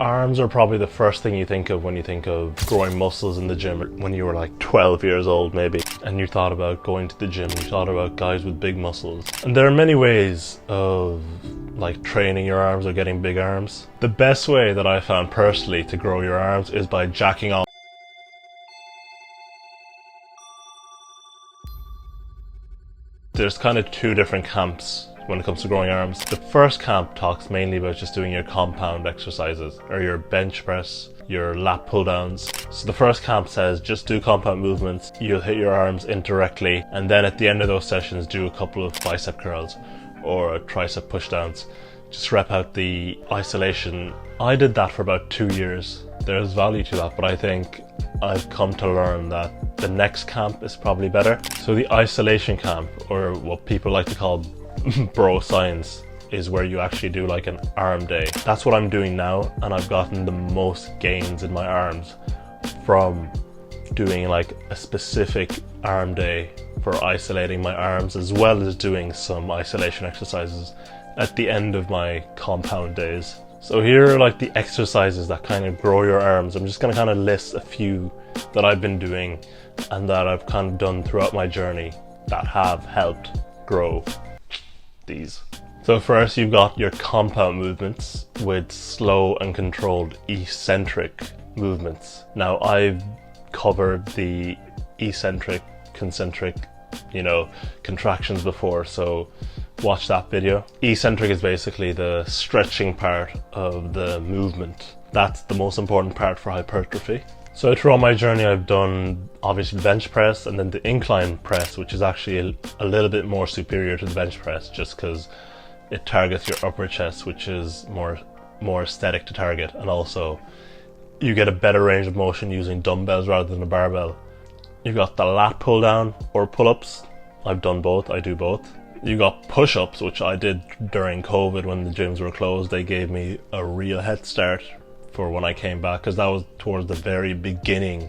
Arms are probably the first thing you think of when you think of growing muscles in the gym when you were like 12 years old maybe, and you thought about going to the gym, you thought about guys with big muscles. And there are many ways of like training your arms or getting big arms. The best way that I found personally to grow your arms is by jacking off. There's kind of two different camps when it comes to growing arms. The first camp talks mainly about just doing your compound exercises, or your bench press, your lat pull downs. So the first camp says just do compound movements, you'll hit your arms indirectly, and then at the end of those sessions do a couple of bicep curls or tricep push downs. Just rep out the isolation. I did that for about 2 years. There's value to that, but I think I've come to learn that the next camp is probably better. So the isolation camp, or what people like to call bro science, is where you actually do like an arm day. That's what I'm doing now, and I've gotten the most gains in my arms from doing like a specific arm day for isolating my arms, as well as doing some isolation exercises at the end of my compound days. So here are like the exercises that kind of grow your arms. I'm just going to kind of list a few that I've been doing and that I've kind of done throughout my journey that have helped grow these. So first you've got your compound movements with slow and controlled eccentric movements. Now I've covered the eccentric, concentric, contractions before, so watch that video. Eccentric is basically the stretching part of the movement. That's the most important part for hypertrophy. So throughout my journey I've done obviously bench press and then the incline press, which is actually a little bit more superior to the bench press just because it targets your upper chest, which is more aesthetic to target, and also you get a better range of motion using dumbbells rather than a barbell. You've got the lat pull down or pull-ups. I've done both, I do both. You got push-ups, which I did during COVID when the gyms were closed. They gave me a real head start for when I came back, because that was towards the very beginning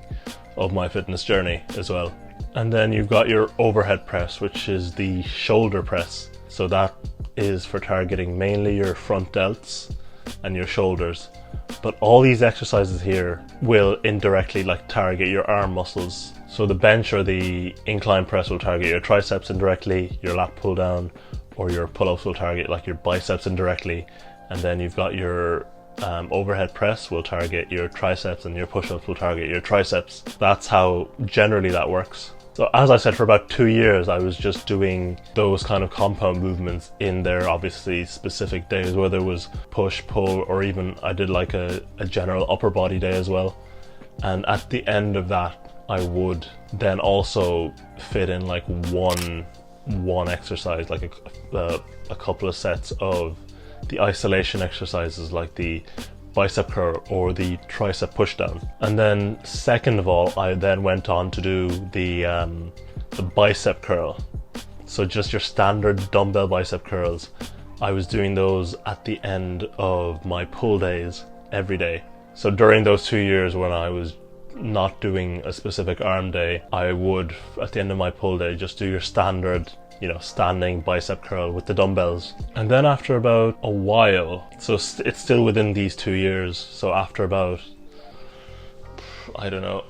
of my fitness journey as well. And then you've got your overhead press, which is the shoulder press. So that is for targeting mainly your front delts and your shoulders. But all these exercises here will indirectly target your arm muscles. So the bench or the incline press will target your triceps indirectly, your lat pull down or your pull-ups will target your biceps indirectly, and then you've got your overhead press will target your triceps, and your push-ups will target your triceps. That's how generally that works. So as I said, for about 2 years I was just doing those kind of compound movements in their obviously specific days, whether it was push, pull, or even I did like a general upper body day as well. And at the end of that I would then also fit in one exercise, like a couple of sets of the isolation exercises, like the bicep curl or the tricep push down. And then second of all, I then went on to do the bicep curl. So just your standard dumbbell bicep curls. I was doing those at the end of my pull days every day. So during those 2 years when I was not doing a specific arm day, I would at the end of my pull day just do your standard standing bicep curl with the dumbbells. And then after about a while, so it's still within these 2 years, so after about, I don't know,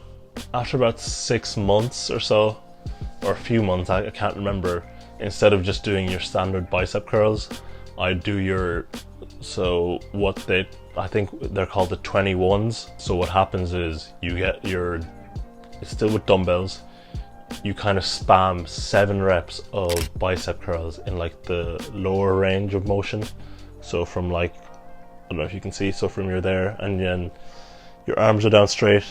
after about 6 months or so, or a few months, I can't remember, instead of just doing your standard bicep curls, I do I think they're called the 21s. So what happens is you get it's still with dumbbells, you kind of spam 7 reps of bicep curls in the lower range of motion. So from I don't know if you can see, so from you're there and then your arms are down straight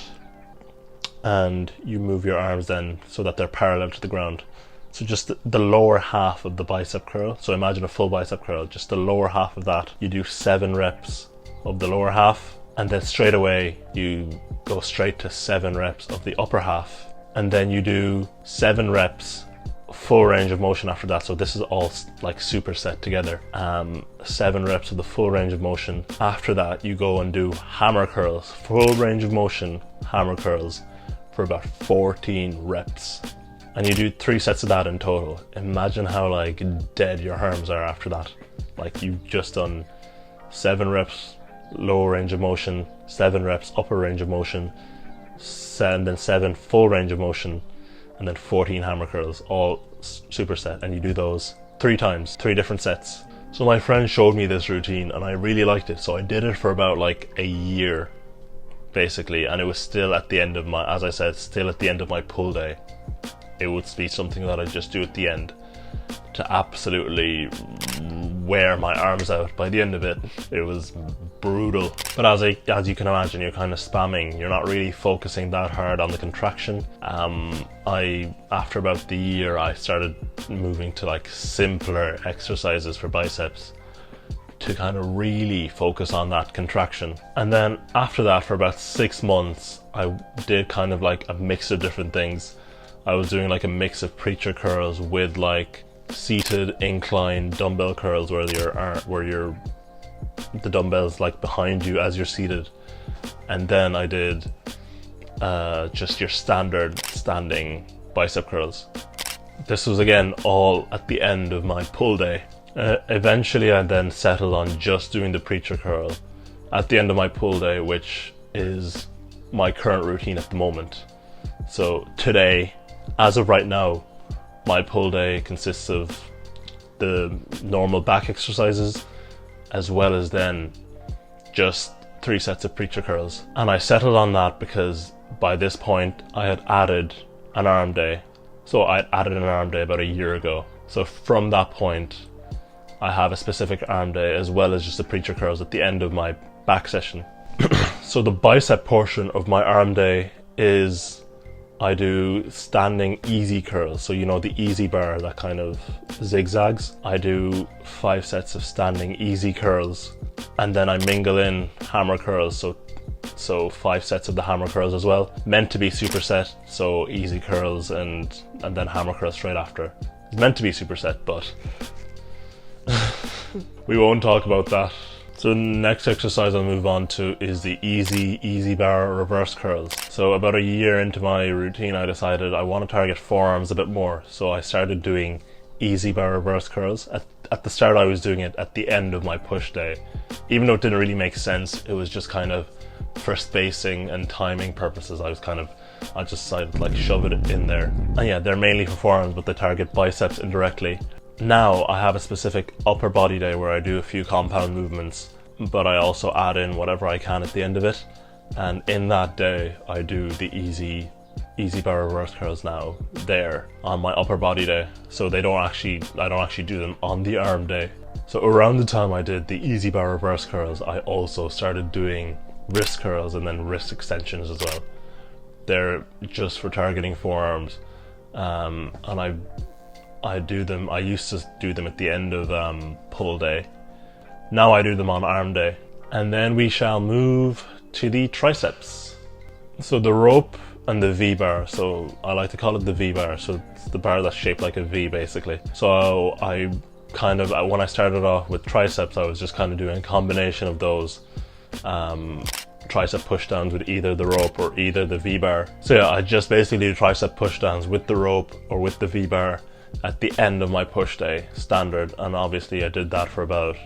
and you move your arms then so that they're parallel to the ground. So just the lower half of the bicep curl, so imagine a full bicep curl, just the lower half of that, you do 7 reps of the lower half, and then straight away you go straight to 7 reps of the upper half. And then you do 7 reps full range of motion after that. So this is all superset together. 7 reps of the full range of motion. After that you go and do hammer curls, full range of motion hammer curls for about 14 reps. And you do 3 sets of that in total. Imagine how dead your arms are after that. You've just done 7 reps lower range of motion, 7 reps upper range of motion, and then 7 full range of motion, and then 14 hammer curls, all superset, and you do those 3 times, 3 different sets. So my friend showed me this routine and I really liked it, so I did it for about like a year basically, and it was still at the end of my, as I said, still at the end of my pull day. It would be something that I'd just do at the end to absolutely wear my arms out. By the end of it, it was brutal. But as you can imagine, you're kind of spamming. You're not really focusing that hard on the contraction. After about the year, I started moving to like simpler exercises for biceps to kind of really focus on that contraction. And then after that, for about 6 months, I did kind of like a mix of different things. I was doing like a mix of preacher curls with like seated incline dumbbell curls where the dumbbell's like behind you as you're seated, and then I did just your standard standing bicep curls. This was again all at the end of my pull day. Eventually I then settled on just doing the preacher curl at the end of my pull day, which is my current routine at the moment. So today, as of right now, my pull day consists of the normal back exercises as well as then just 3 sets of preacher curls. And I settled on that because by this point I had added an arm day. So I added an arm day about a year ago. So from that point I have a specific arm day as well as just the preacher curls at the end of my back session. So the bicep portion of my arm day is I do standing easy curls. So you know the easy bar that kind of zigzags. I do 5 sets of standing easy curls, and then I mingle in hammer curls. So 5 sets of the hammer curls as well. Meant to be superset, so easy curls and then hammer curls straight after. It's meant to be superset, but we won't talk about that. So the next exercise I'll move on to is the easy bar reverse curls. So about a year into my routine, I decided I want to target forearms a bit more. So I started doing easy bar reverse curls. At the start I was doing it at the end of my push day. Even though it didn't really make sense, it was just kind of for spacing and timing purposes. I just decided to like shove it in there. And yeah, they're mainly for forearms, but they target biceps indirectly. Now I have a specific upper body day where I do a few compound movements, but I also add in whatever I can at the end of it. And in that day, I do the easy bar reverse curls now there on my upper body day. So I don't actually do them on the arm day. So around the time I did the easy bar reverse curls, I also started doing wrist curls and then wrist extensions as well. They're just for targeting forearms, and I do them. I used to do them at the end of pull day. Now I do them on arm day. And then we shall move to the triceps. So the rope and the V-bar. So I like to call it the V-bar. So it's the bar that's shaped like a V basically. So I kind of, when I started off with triceps, I was just kind of doing a combination of those tricep pushdowns with either the rope or either the V-bar. So yeah, I just basically do tricep pushdowns with the rope or with the V-bar at the end of my push day, standard. And obviously I did that for about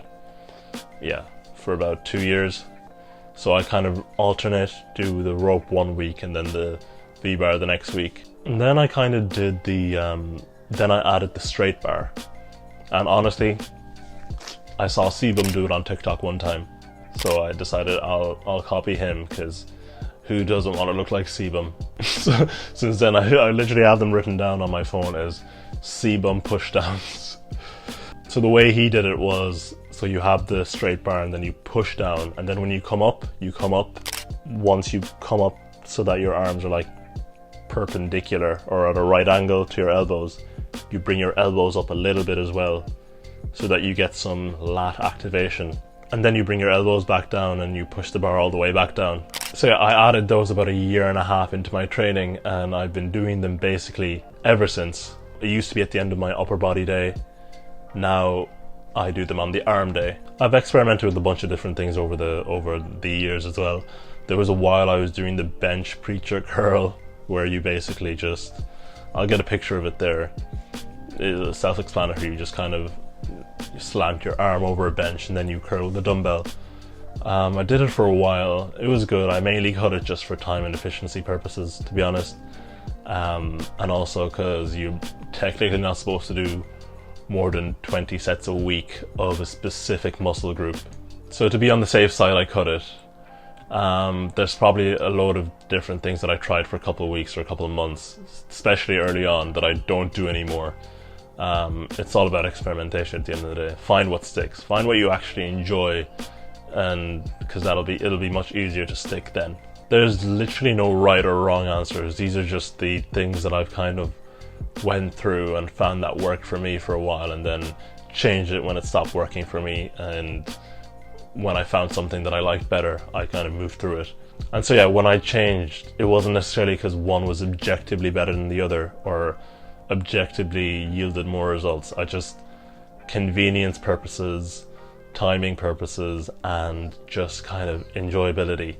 2 years. So I kind of alternate, do the rope 1 week and then the V-bar the next week. And then I kind of did then I added the straight bar. And honestly, I saw Sebum do it on TikTok one time. So I decided I'll copy him, because who doesn't want to look like Sebum? So since then I literally have them written down on my phone as Sebum pushdowns. So the way he did it was, so you have the straight bar and then you push down, and then when you come up. Once you come up so that your arms are like perpendicular or at a right angle to your elbows, you bring your elbows up a little bit as well so that you get some lat activation. And then you bring your elbows back down and you push the bar all the way back down. So yeah, I added those about 1.5 years into my training, and I've been doing them basically ever since. It used to be at the end of my upper body day. Now I do them on the arm day. I've experimented with a bunch of different things over the years as well. There was a while I was doing the bench preacher curl, where you basically just, I'll get a picture of it there. It's self-explanatory. You just kind of slant your arm over a bench and then you curl the dumbbell. I did it for a while. It was good. I mainly cut it just for time and efficiency purposes, to be honest. And also because you're technically not supposed to do more than 20 sets a week of a specific muscle group. So to be on the safe side, I cut it. There's probably a load of different things that I tried for a couple of weeks or a couple of months, especially early on, that I don't do anymore. It's all about experimentation at the end of the day. Find what sticks. Find what you actually enjoy, and because it'll be much easier to stick then. There's literally no right or wrong answers. These are just the things that I've kind of went through and found that worked for me for a while, and then changed it when it stopped working for me, and when I found something that I liked better, I kind of moved through it. And so yeah, when I changed, it wasn't necessarily because one was objectively better than the other or objectively yielded more results. I just, convenience purposes, timing purposes, and just kind of enjoyability.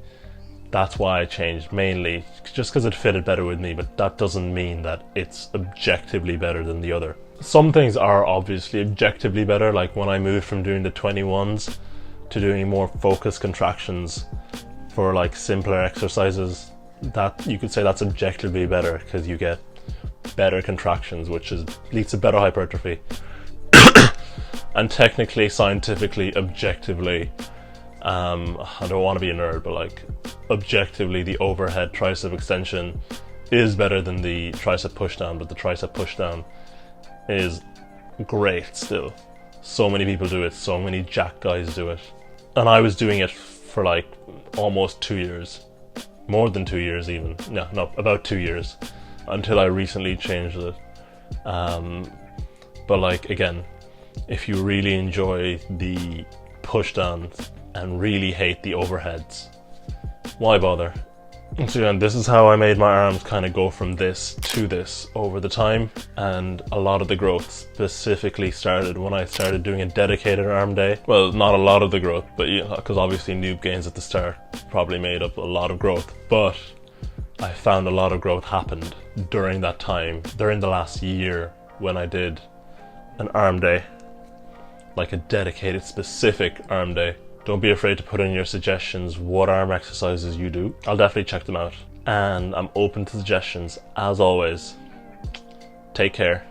That's why I changed, mainly just because it fitted better with me, but that doesn't mean that it's objectively better than the other. Some things are obviously objectively better, like when I moved from doing the 21s to doing more focused contractions for like simpler exercises, that you could say that's objectively better because you get better contractions, which leads to better hypertrophy. And technically, scientifically, objectively, I don't want to be a nerd, but like objectively, the overhead tricep extension is better than the tricep pushdown, but the tricep pushdown is great still. So many people do it, so many jack guys do it. And I was doing it for like almost 2 years, more than 2 years even. No, about 2 years, until I recently changed it. But like, again, if you really enjoy the pushdowns and really hate the overheads, why bother? So yeah, this is how I made my arms kind of go from this to this over the time, and a lot of the growth specifically started when I started doing a dedicated arm day. Well, not a lot of the growth, but yeah, because obviously noob gains at the start probably made up a lot of growth, but I found a lot of growth happened during that time, during the last year, when I did an arm day, like a dedicated specific arm day. Don't be afraid to put in your suggestions, what arm exercises you do. I'll definitely check them out. And I'm open to suggestions, as always. Take care.